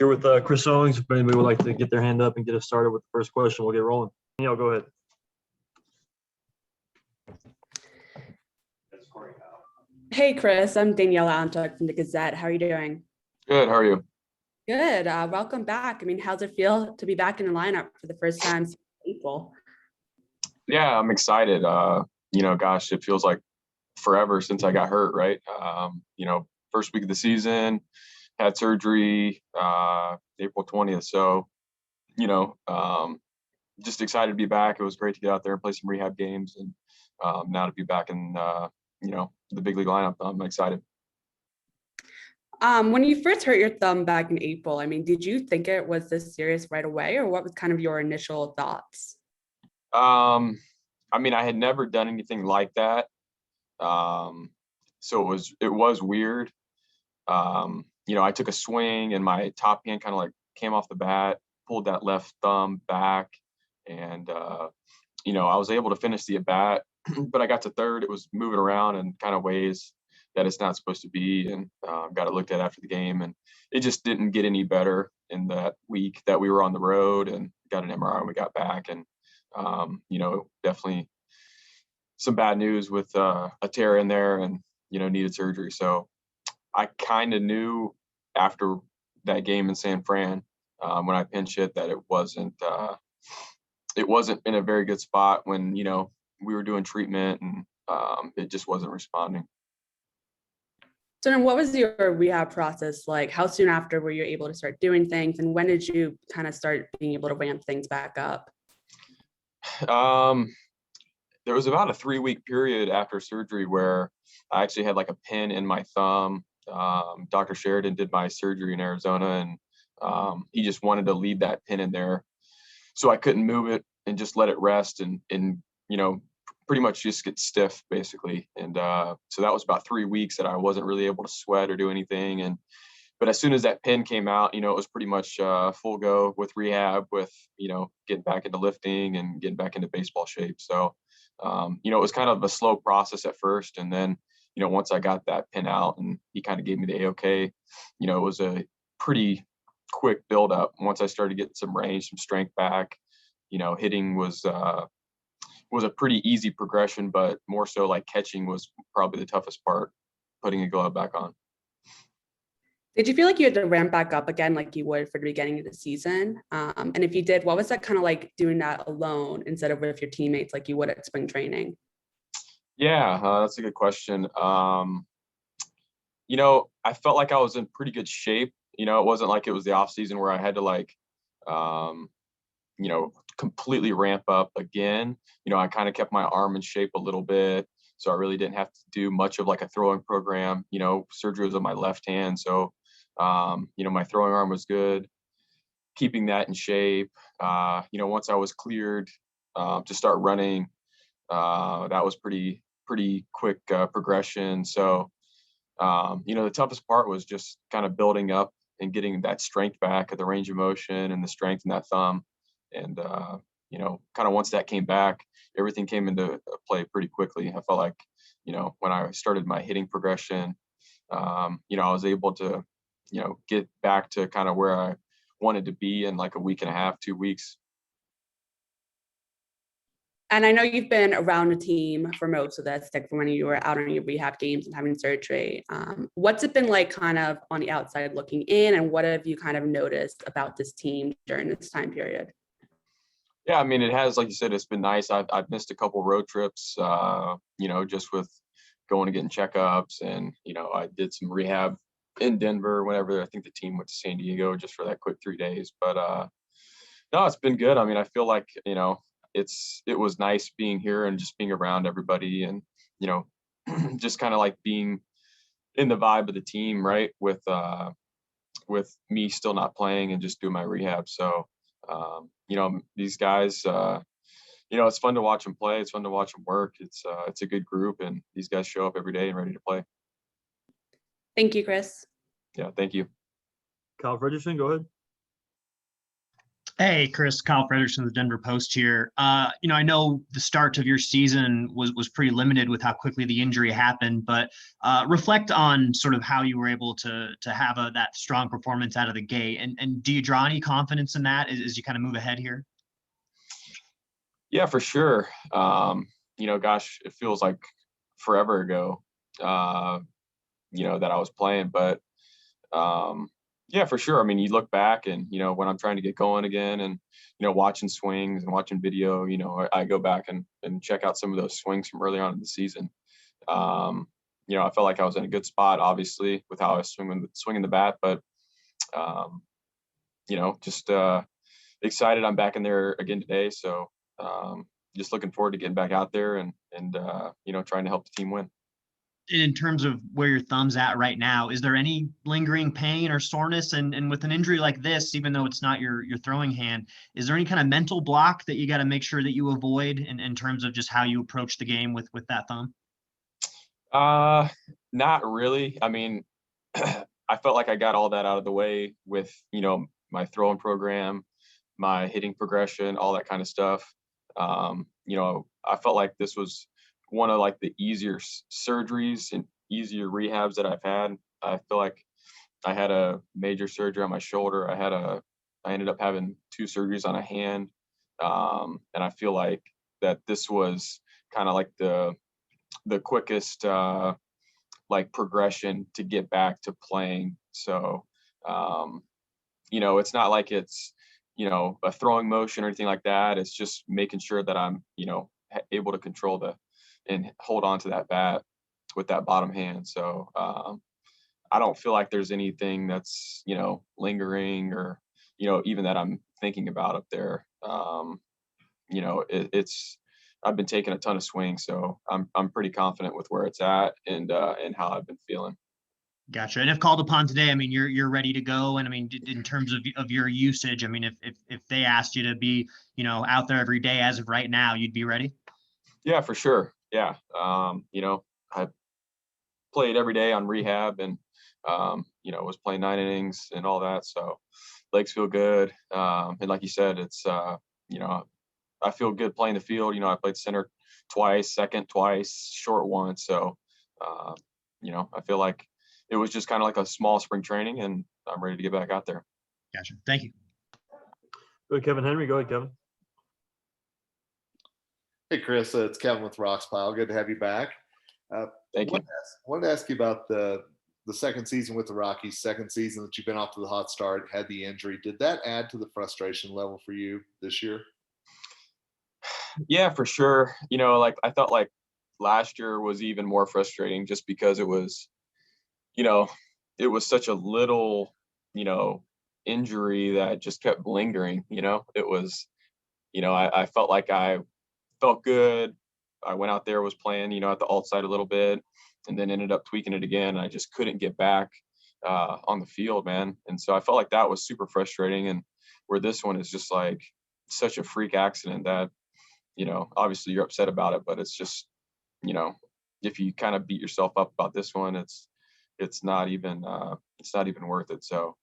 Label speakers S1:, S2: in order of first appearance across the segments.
S1: Here with Chris Owings. If anybody would like to get their hand up and get us started with the first question, we'll get rolling. Neil, go ahead.
S2: Hey, Chris. I'm Danielle Antok from the Gazette. How are you doing?
S3: Good. How are you?
S2: Good. Welcome back. I mean, how's it feel to be back in the lineup for the first time since April?
S3: Yeah, I'm excited. Gosh, it feels like forever since I got hurt, right? First week of the season, had surgery April 20th. So, just excited to be back. It was great to get out there and play some rehab games, and now to be back in, the big league lineup. I'm excited.
S2: When you first hurt your thumb back in April, I mean, did you think it was this serious right away, or what was kind of your initial thoughts?
S3: I had never done anything like that. So it was weird. I took a swing and my top hand kind of like came off the bat, pulled that left thumb back, and I was able to finish the at bat, but I got to third. It was moving around in kind of ways that it's not supposed to be, and got it looked at after the game, and it just didn't get any better in that week that we were on the road, and got an MRI when we got back, and definitely some bad news with a tear in there, and needed surgery. So I kind of knew after that game in San Fran, when I pinch hit, that it wasn't in a very good spot when we were doing treatment, and it just wasn't responding.
S2: So then what was your rehab process like? How soon after were you able to start doing things, and when did you kind of start being able to ramp things back up?
S3: There was about a 3-week period after surgery where I actually had like a pin in my thumb. Dr. Sheridan did my surgery in Arizona, and he just wanted to leave that pin in there, so I couldn't move it and just let it rest and pretty much just get stiff basically. And so that was about 3 weeks that I wasn't really able to sweat or do anything. But as soon as that pin came out, it was pretty much full go with rehab, with getting back into lifting and getting back into baseball shape. So it was kind of a slow process at first, and then once I got that pin out and he kind of gave me the A-OK, it was a pretty quick build up. Once I started getting some range, some strength back, hitting was a pretty easy progression, but more so like catching was probably the toughest part, putting a glove back on.
S2: Did you feel like you had to ramp back up again like you would for the beginning of the season? And if you did, what was that kind of like doing that alone instead of with your teammates like you would at spring training?
S3: Yeah, that's a good question. I felt like I was in pretty good shape. It wasn't like it was the off season where I had to like, completely ramp up again. I kind of kept my arm in shape a little bit, so I really didn't have to do much of like a throwing program. Surgery was on my left hand, so my throwing arm was good, keeping that in shape. Once I was cleared to start running, that was pretty quick progression. So the toughest part was just kind of building up and getting that strength back at the range of motion and the strength in that thumb. And kind of once that came back, everything came into play pretty quickly. I felt like when I started my hitting progression, I was able to get back to kind of where I wanted to be in like a week and a half, 2 weeks.
S2: And I know you've been around the team for most of this, like from when you were out on your rehab games and having surgery. What's it been like kind of on the outside looking in, and what have you kind of noticed about this team during this time period?
S3: Yeah, it has, like you said, it's been nice. I've missed a couple road trips, just with going and getting checkups, and I did some rehab in Denver whenever I think the team went to San Diego just for that quick 3 days. But no, it's been good. I feel like it was nice being here and just being around everybody, and just kind of like being in the vibe of the team, right? With me still not playing and just doing my rehab. So these guys, it's fun to watch them play. It's fun to watch them work. It's a good group, and these guys show up every day and ready to play.
S2: Thank you, Chris.
S3: Yeah, thank you.
S1: Kyle Fredrickson, go ahead.
S4: Hey, Chris, Kyle Fredericks from the Denver Post here. I know the start of your season was pretty limited with how quickly the injury happened, but reflect on sort of how you were able to have that strong performance out of the gate. And do you draw any confidence in that as you kind of move ahead here?
S3: Yeah, for sure. Gosh, it feels like forever ago, that I was playing, but yeah, for sure. I mean, you look back and, when I'm trying to get going again and, watching swings and watching video, I go back and check out some of those swings from early on in the season. I felt like I was in a good spot, obviously, with how I was swinging the bat, but, just excited I'm back in there again today. So just looking forward to getting back out there and trying to help the team win.
S4: In terms of where your thumb's at right now, is there any lingering pain or soreness? And with an injury like this, even though it's not your throwing hand, is there any kind of mental block that you got to make sure that you avoid in terms of just how you approach the game with that thumb?
S3: Not really. I mean, I felt like I got all that out of the way with, my throwing program, my hitting progression, all that kind of stuff. I felt like this was one of like the easier surgeries and easier rehabs that I've had. I feel like I had a major surgery on my shoulder. I ended up having 2 surgeries on a hand. And I feel like that this was kind of like the quickest, like progression to get back to playing. So, it's not like it's, a throwing motion or anything like that. It's just making sure that I'm, able to control and hold on to that bat with that bottom hand. So I don't feel like there's anything that's, lingering or, even that I'm thinking about up there. It's I've been taking a ton of swings, so I'm pretty confident with where it's at and how I've been feeling.
S4: Gotcha. And if called upon today, I mean, you're ready to go. And I mean, in terms of your usage, I mean, if they asked you to be, out there every day as of right now, you'd be ready.
S3: Yeah, for sure. Yeah. I played every day on rehab and, was playing 9 innings and all that. So legs feel good. And like you said, it's, I feel good playing the field. I played center twice, second twice, short once. So, I feel like it was just kind of like a small spring training and I'm ready to get back out there.
S4: Gotcha. Thank you.
S1: Go ahead, Kevin Henry. Go ahead, Kevin.
S5: Hey, Chris, it's Kevin with Rocks Pile. Good to have you back.
S3: Thank you.
S5: Wanted to ask you about the second season with the Rockies, second season that you've been off to the hot start, had the injury. Did that add to the frustration level for you this year?
S3: Yeah, for sure. Like I felt like last year was even more frustrating just because it was such a little, injury that just kept lingering. It was, I felt like I felt good. I went out there, was playing, at the alt side a little bit, and then ended up tweaking it again. And I just couldn't get back on the field, man. And so I felt like that was super frustrating. And where this one is just like such a freak accident that, obviously you're upset about it, but it's just, if you kind of beat yourself up about this one, it's not even worth it. So,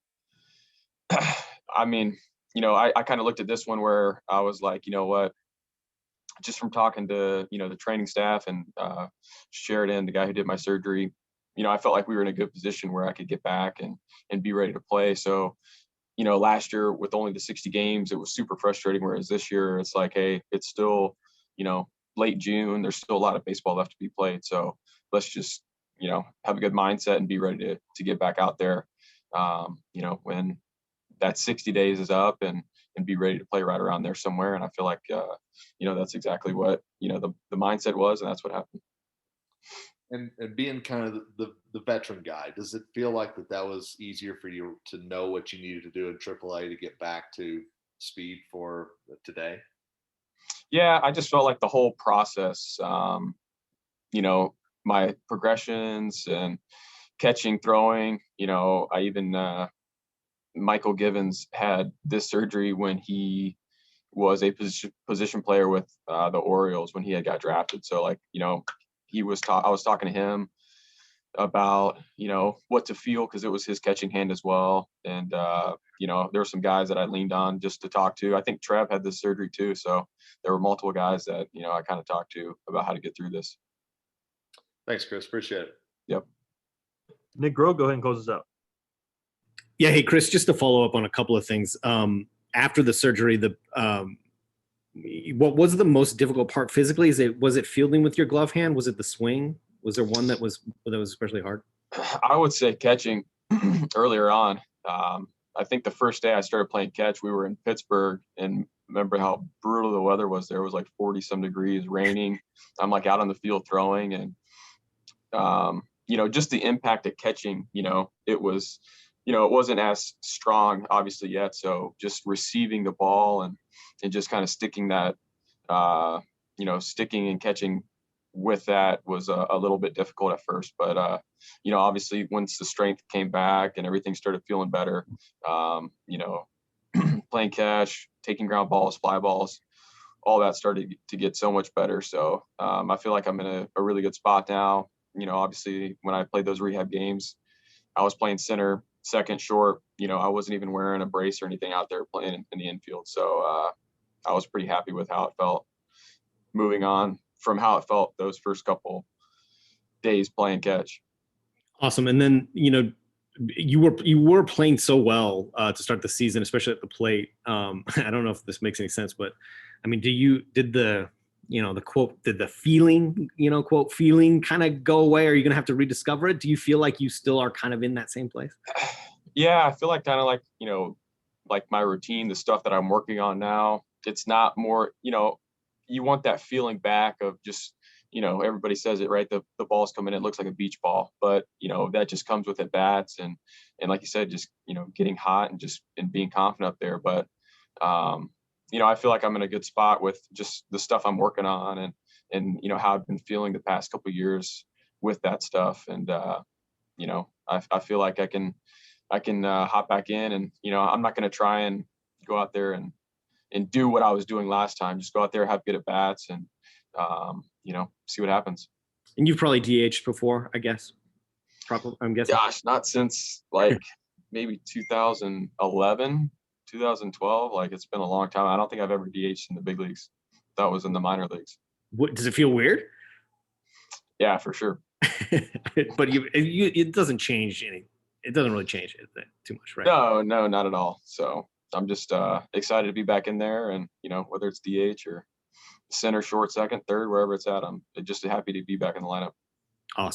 S3: I mean, I kind of looked at this one where I was like, you know what, just from talking to, the training staff and Sheridan, the guy who did my surgery, I felt like we were in a good position where I could get back and be ready to play. So, last year with only the 60 games, it was super frustrating. Whereas this year it's like, hey, it's still, late June. There's still a lot of baseball left to be played. So let's just, have a good mindset and be ready to get back out there, when that 60 days is up and be ready to play right around there somewhere. And I feel like, that's exactly what, the mindset was, and that's what happened.
S5: And being kind of the veteran guy, does it feel like that was easier for you to know what you needed to do in AAA to get back to speed for today?
S3: Yeah, I just felt like the whole process, my progressions and catching, throwing, I even, Michael Givens had this surgery when he was a position player with the Orioles when he had got drafted. So like, I was talking to him about, what to feel, because it was his catching hand as well. And, there were some guys that I leaned on just to talk to. I think Trev had this surgery too. So there were multiple guys that, I kind of talked to about how to get through this.
S5: Thanks, Chris. Appreciate it.
S3: Yep.
S1: Nick Grove, go ahead and close us out.
S6: Yeah. Hey, Chris, just to follow up on a couple of things. After the surgery, what was the most difficult part physically? Was it fielding with your glove hand? Was it the swing? Was there one that was especially hard?
S3: I would say catching earlier on. I think the first day I started playing catch, we were in Pittsburgh, and remember how brutal the weather was there. It was like 40 some degrees, raining. I'm like out on the field throwing, and just the impact of catching, it was, it wasn't as strong obviously yet. So just receiving the ball and just kind of sticking that, sticking and catching with that was a little bit difficult at first, but obviously once the strength came back and everything started feeling better, playing catch, taking ground balls, fly balls, all that started to get so much better. So I feel like I'm in a really good spot now. Obviously when I played those rehab games, I was playing center, second, short. I wasn't even wearing a brace or anything out there playing in the infield. So I was pretty happy with how it felt moving on from how it felt those first couple days playing catch.
S6: Awesome. And then, you were playing so well to start the season, especially at the plate. I don't know if this makes any sense, but I mean, did the feeling, quote, feeling kind of go away? Are you going to have to rediscover it? Do you feel like you still are kind of in that same place?
S3: Yeah, I feel like kind of like, like my routine, the stuff that I'm working on now, it's not more, you want that feeling back of just, everybody says it, right? The ball's coming in, it looks like a beach ball, but that just comes with at bats and like you said, just, getting hot and being confident up there. But, I feel like I'm in a good spot with just the stuff I'm working on and how I've been feeling the past couple of years with that stuff. And, I feel like I can hop back in and, I'm not going to try and go out there and do what I was doing last time. Just go out there, have good at bats and, see what happens.
S6: And you've probably DH'd before, I guess. Probably, I'm guessing.
S3: Gosh, not since like maybe 2011, 2012. Like it's been a long time. I don't think I've ever DH'd in the big leagues. That was in the minor leagues.
S6: What, does it feel weird?
S3: Yeah, for sure.
S6: But it doesn't change any. It doesn't really change it too much, right?
S3: No, not at all. So I'm just excited to be back in there, and whether it's DH or center, short, second, third, wherever it's at, I'm just happy to be back in the lineup.
S6: Awesome.